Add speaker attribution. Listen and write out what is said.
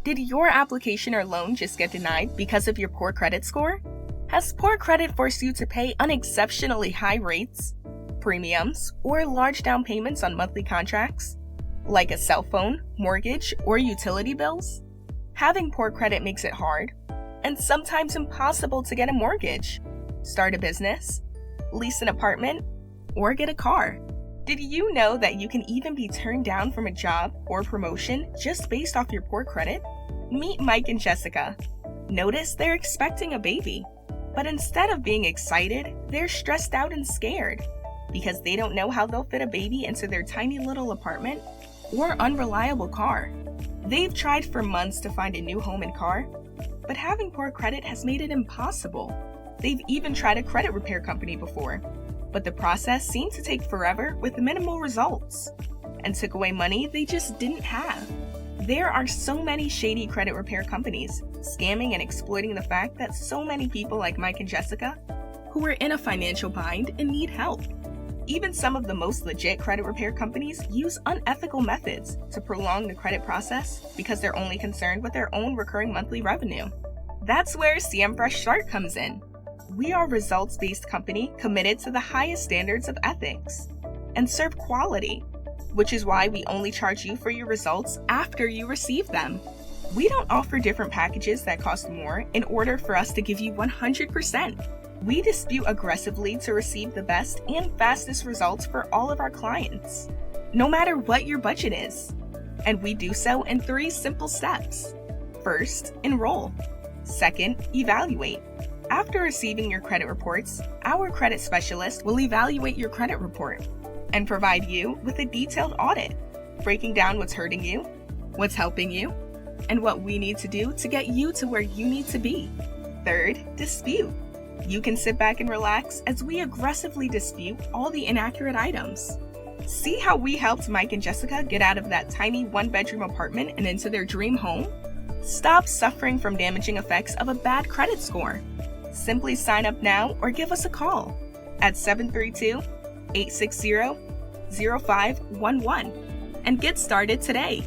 Speaker 1: Did your application or loan just get denied because of your poor credit score? Has poor credit forced you to pay unexceptionally high rates, premiums, or large down payments on monthly contracts, like a cell phone, mortgage, or utility bills? Having poor credit makes it hard, and sometimes impossible to get a mortgage, start a business, lease an apartment, or get a car. Did you know that you can even be turned down from a job or promotion just based off your poor credit? Meet Mike and Jessica. Notice they're expecting a baby, but instead of being excited, they're stressed out and scared because they don't know how they'll fit a baby into their tiny little apartment or unreliable car. They've tried for months to find a new home and car, but having poor credit has made it impossible. They've even tried a credit repair company before, but the process seemed to take forever with minimal results and took away money they just didn't have. There are so many shady credit repair companies scamming and exploiting the fact that so many people like Mike and Jessica who are in a financial bind and need help. Even some of the most legit credit repair companies use unethical methods to prolong the credit process because they're only concerned with their own recurring monthly revenue. That's where CM Fresh Start comes in. We are a results-based company committed to the highest standards of ethics and serve quality, which is why we only charge you for your results after you receive them. We don't offer different packages that cost more in order for us to give you 100%. We dispute aggressively to receive the best and fastest results for all of our clients, no matter what your budget is. And we do so in 3 simple steps. First, enroll. Second, evaluate. After receiving your credit reports, our credit specialist will evaluate your credit report and provide you with a detailed audit, breaking down what's hurting you, what's helping you, and what we need to do to get you to where you need to be. Third, dispute. You can sit back and relax as we aggressively dispute all the inaccurate items. See how we helped Mike and Jessica get out of that tiny 1-bedroom apartment and into their dream home? Stop suffering from damaging effects of a bad credit score. Simply sign up now or give us a call at 732-860-0511 and get started today.